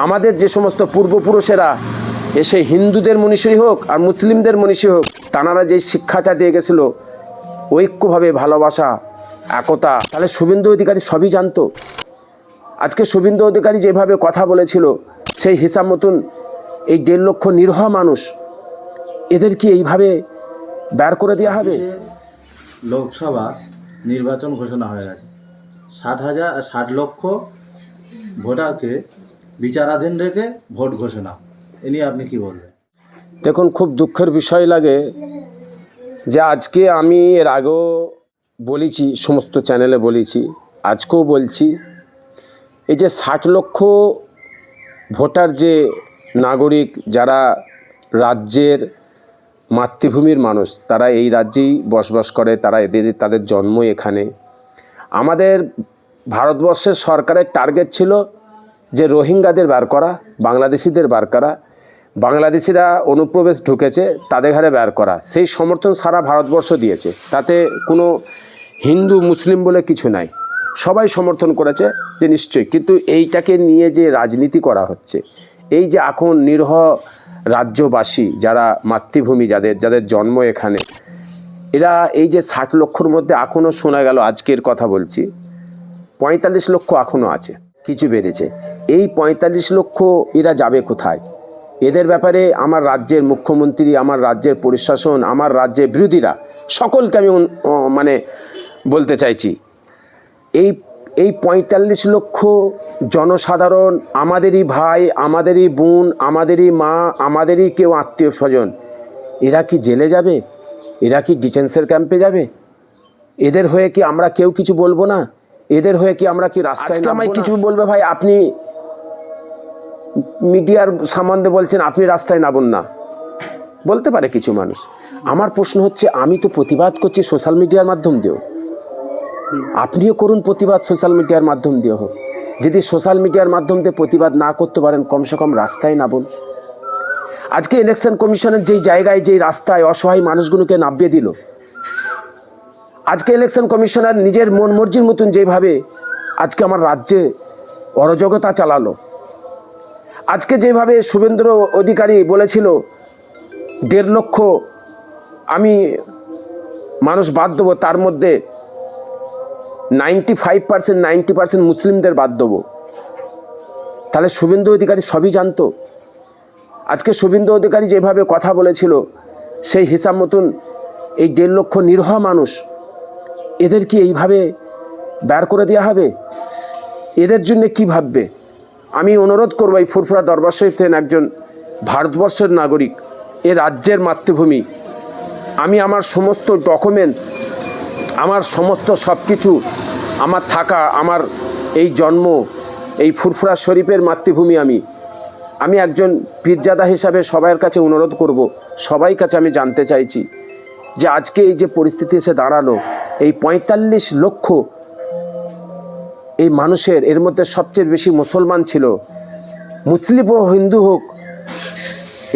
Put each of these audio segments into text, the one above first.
আমাদের যে সমস্ত পূর্বপুরুষেরা এসে হিন্দুদের মনীষী হোক আর মুসলিমদের মনীষী হোক, তাঁরা যে শিক্ষাটা দিয়ে গেছিলো ঐক্যভাবে ভালোবাসা, একতা, তাহলে শুভেন্দু অধিকারী সবই জানতো। আজকে শুভেন্দু অধিকারী যেভাবে কথা বলেছিল সেই হিসাব মতন এই 1.5 লক্ষ নিরহ মানুষ, এদের কি এইভাবে বের করে দেওয়া হবে? লোকসভা নির্বাচন ঘোষণা হয়ে গেছে, 60 লক্ষ ভোটারকে বিচারাধীন রেখে ভোট ঘোষণা, এ নিয়ে আপনি কি বলবেন? দেখুন, খুব দুঃখের বিষয় লাগে যে আজকে আমি এর আগেও বলেছি, সমস্ত চ্যানেলে বলেছি, আজকেও বলছি, এই যে 60 লক্ষ ভোটার যে নাগরিক, যারা রাজ্যের মাতৃভূমির মানুষ, তারা এই রাজ্যেই বসবাস করে, তাদের জন্ম এখানে। আমাদের ভারতবর্ষের সরকারের টার্গেট ছিল যে রোহিঙ্গাদের বার করা, বাংলাদেশিদের বার করা, বাংলাদেশিরা অনুপ্রবেশ ঢুকেছে তাদের ঘরে বের করা। সেই সমর্থন সারা ভারতবর্ষ দিয়েছে, তাতে কোনো হিন্দু মুসলিম বলে কিছু নাই, সবাই সমর্থন করেছে যে নিশ্চয়ই। কিন্তু এইটাকে নিয়ে যে রাজনীতি করা হচ্ছে, এই যে এখন নিরহ রাজ্যবাসী, যারা মাতৃভূমি, যাদের জন্ম এখানে, এরা এই যে 60 লক্ষর মধ্যে এখনও শোনা গেল, আজকের কথা বলছি, 45 লক্ষ এখনও আছে, কিছু বেড়েছে। এই 45 লক্ষ এরা যাবে কোথায়? এদের ব্যাপারে আমার রাজ্যের মুখ্যমন্ত্রী, আমার রাজ্যের প্রশাসন, আমার রাজ্যের বিরোধীরা, সকলকে আমি বলতে চাইছি, এই 45 লক্ষ জনসাধারণ আমাদেরই ভাই, আমাদেরই বোন, আমাদেরই মা, আমাদেরই কেউ আত্মীয় স্বজন, এরা কি জেলে যাবে? এরা কি ডিটেনশন ক্যাম্পে যাবে? এদের হয়ে কি আমরা কেউ কিছু বলবো না? এদের হয়ে কি আমরা কি রাস্তায় আমায় কিছু বলবে? ভাই, আপনি মিডিয়ার সম্বন্ধে বলছেন, আপনি রাস্তায় নামুন না, বলতে পারে কিছু মানুষ। আমার প্রশ্ন হচ্ছে, আমি তো প্রতিবাদ করছি সোশ্যাল মিডিয়ার মাধ্যম দিয়েও, আপনিও করুন প্রতিবাদ সোশ্যাল মিডিয়ার মাধ্যম দিয়ে হোক। যদি সোশ্যাল মিডিয়ার মাধ্যম দিয়ে প্রতিবাদ না করতে পারেন, কমসে কম রাস্তায় নামুন। আজকে ইলেকশন কমিশনের যেই জায়গায়, যেই রাস্তায় অসহায় মানুষগুলোকে নামিয়ে দিল, আজকে ইলেকশন কমিশনার নিজের মন মর্জির মতন যেভাবে আজকে আমার রাজ্যে অরাজকতা চালালো, আজকে যেভাবে শুভেন্দু অধিকারী বলেছিল 1.5 লক্ষ আমি মানুষ বাদ দেবো, তার মধ্যে 90% মুসলিমদের বাদ দেবো, তাহলে শুভেন্দু অধিকারী সবই জানতো। আজকে শুভেন্দু অধিকারী যেভাবে কথা বলেছিল সেই হিসাব মতন এই 1.5 লক্ষ নিরহ মানুষ, এদের কি এইভাবে বের করে দেওয়া হবে? এদের জন্য কি ভাববে? আমি অনুরোধ করবো, এই ফুরফুরা দরবার শরীফ থেকে একজন ভারতবর্ষের নাগরিক, এ রাজ্যের মাতৃভূমি, আমি আমার সমস্ত ডকুমেন্টস, আমার সমস্ত সব কিছু, আমার থাকা, আমার এই জন্ম, এই ফুরফুরা শরীফের মাতৃভূমি, আমি একজন পীরজাদা হিসাবে সবার কাছে অনুরোধ করব, সবাই কাছে আমি জানতে চাইছি যে আজকে এই যে পরিস্থিতি এসে দাঁড়ালো, এই 45 লক্ষ এই মানুষের, এর মধ্যে সবচেয়ে বেশি মুসলমান ছিল, মুসলিম ও হিন্দু হোক,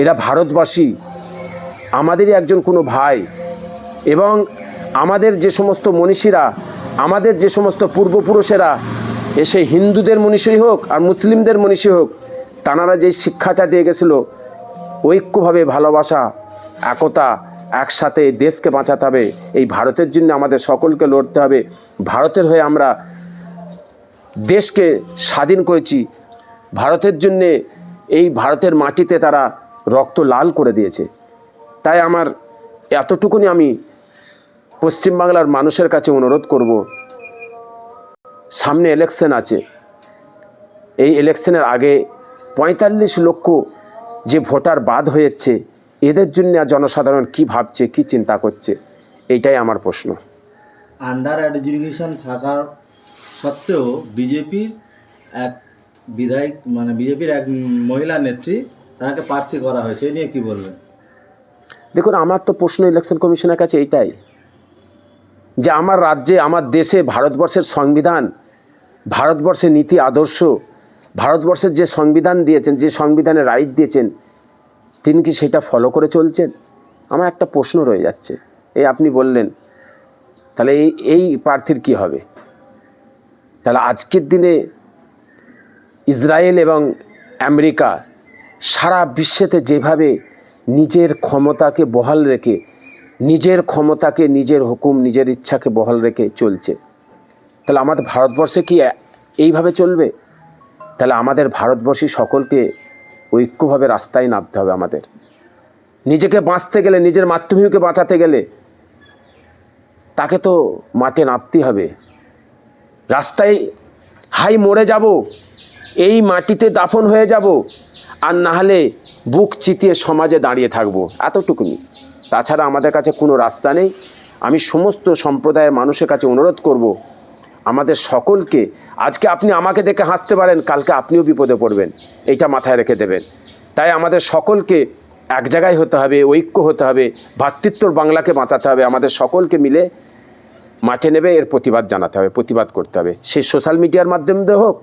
এরা ভারতবাসী, আমাদেরই একজন কোনো ভাই। এবং আমাদের যে সমস্ত মনীষীরা, আমাদের যে সমস্ত পূর্বপুরুষেরা এসে হিন্দুদের মনীষী হোক আর মুসলিমদের মনীষী হোক, তাঁরা যে শিক্ষাটা দিয়ে গেছিলো ঐক্যভাবে ভালোবাসা, একতা, একসাথে দেশকে বাঁচাতে হবে, এই ভারতের জন্য আমাদের সকলকে লড়তে হবে। ভারতের হয়ে আমরা দেশকে স্বাধীন করেছি, ভারতের জন্যে এই ভারতের মাটিতে তারা রক্ত লাল করে দিয়েছে। তাই আমার এতটুকুনি আমি পশ্চিমবাংলার মানুষের কাছে অনুরোধ করব, সামনে ইলেকশন আছে, এই ইলেকশনের আগে 45 লক্ষ যে ভোটার বাদ হয়েছে, এদের জন্য জনসাধারণ কি ভাবছে, কি চিন্তা করছে, এইটাই আমার প্রশ্ন। আন্ডার এডুকেশন থাকার সত্ত্বেও বিজেপির এক বিধায়ক, বিজেপির এক মহিলা নেত্রী, তাকে প্রার্থী করা হয়েছে, এ নিয়ে কী বলবেন? দেখুন, আমার তো প্রশ্ন ইলেকশন কমিশনের কাছে এইটাই, যে আমার রাজ্যে, আমার দেশে, ভারতবর্ষের সংবিধান, ভারতবর্ষের নীতি আদর্শ, ভারতবর্ষের যে সংবিধান দিয়েছেন, যে সংবিধানে রাইট দিয়েছেন, তিনি কি সেটা ফলো করে চলছেন? আমার একটা প্রশ্ন রয়ে যাচ্ছে। এই আপনি বললেন, তাহলে এই প্রার্থীর কি হবে? তাহলে আজকের দিনে ইসরায়েল এবং আমেরিকা সারা বিশ্বেতে যেভাবে নিজের ক্ষমতাকে বহাল রেখে নিজের হুকুম নিজের ইচ্ছাকে বহাল রেখে চলছে, তাহলে আমাদের ভারতবর্ষে কি এইভাবে চলবে? তাহলে আমাদের ভারতবর্ষী সকলকে ঐক্যভাবে রাস্তায় নামতে হবে। আমাদের নিজেকে বাঁচতে গেলে, নিজের মাতৃভূমিকে বাঁচাতে গেলে তাকে তো মাঠে নামতেই হবে। রাস্তায় হাই মরে যাব, এই মাটিতে দাফন হয়ে যাব, আর না হলে বুক চিতিয়ে সমাজে দাঁড়িয়ে থাকব, এতটুকুনি। তাছাড়া আমাদের কাছে কোনো রাস্তা নেই। আমি সমস্ত সম্প্রদায়ের মানুষের কাছে অনুরোধ করব, আমাদের সকলকে, আজকে আপনি আমাকে দেখে হাসতে পারেন, কালকে আপনিও বিপদে পড়বেন, এইটা মাথায় রেখে দেবেন। তাই আমাদের সকলকে এক জায়গায় হতে হবে, ঐক্য হতে হবে, ভ্রাতৃত্বর বাংলাকে বাঁচাতে হবে। আমাদের সকলকে মিলে মাঠে নেবে এর প্রতিবাদ জানাতে হবে, প্রতিবাদ করতে হবে। সে সোশ্যাল মিডিয়ার মাধ্যমে হোক,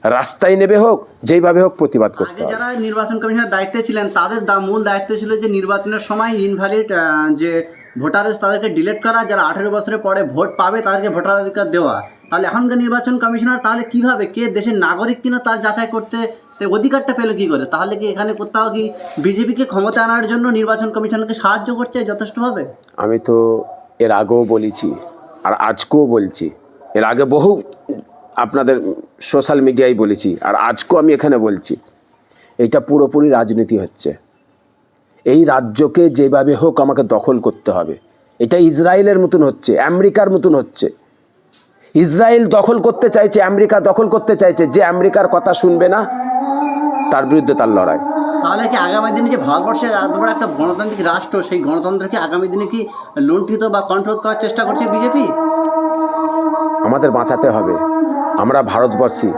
রাস্তায় নেবে হোক, যেইভাবে হোক প্রতিবাদ করতে আগে হবে। যারা নির্বাচন কমিশনের দায়িত্বে ছিলেন তাদের মূল দায়িত্ব ছিল যে নির্বাচনের সময় ইনভ্যালিড যে ভোটারস তাদেরকে ডিলিট করা, যারা 18 বছরের পরে ভোট পাবে তাদেরকে ভোটাধিকার দেওয়া। তাহলে এখনকার নির্বাচন কমিশনার তাহলে কিভাবে, কে দেশের নাগরিক কিনা তার যাচাই করতে অধিকারটা পেল কি করে? তাহলে কি এখানে কোথাও কি বিজেপিকে ক্ষমতা আনার জন্য নির্বাচন কমিশনকে সাহায্য করছে যথেষ্টভাবে? আমি তো এর আগেও বলেছি আর আজকেও বলছি, এর আগে বহু আপনাদের সোশ্যাল মিডিয়ায় বলেছি, আর আজকেও আমি এখানে বলছি, এইটা পুরোপুরি রাজনীতি হচ্ছে। এই রাজ্যকে যেভাবে হোক আমাকে দখল করতে হবে। এটা ইসরায়েলের মতন হচ্ছে, আমেরিকার মতন হচ্ছে। ইসরায়েল দখল করতে চাইছে, আমেরিকা দখল করতে চাইছে। যে আমেরিকার কথা শুনবে না তার বিরুদ্ধে তার লড়াই। তাহলে কি আগামী দিনে যে ভারতবর্ষের এত বড় একটা গণতান্ত্রিক রাষ্ট্র, সেই গণতন্ত্রকে আগামী দিনে কি লুণ্ঠিত বা কন্ট্রোল করার চেষ্টা করছে বিজেপি? আমাদের বাঁচাতে হবে। আমরা ভারতবর্ষী,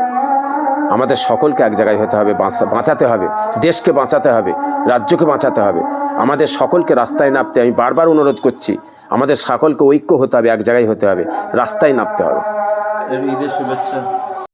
আমাদের সকলকে এক জায়গায় হতে হবে, বাঁচাতে হবে, দেশকে বাঁচাতে হবে, রাজ্যকে বাঁচাতে হবে। আমাদের সকলকে রাস্তায় নামতে, আমি বারবার অনুরোধ করছি, আমাদের সকলকে ঐক্য হতে হবে, এক জায়গায় হতে হবে, রাস্তায় নামতে হবে। ঈদের শুভেচ্ছা।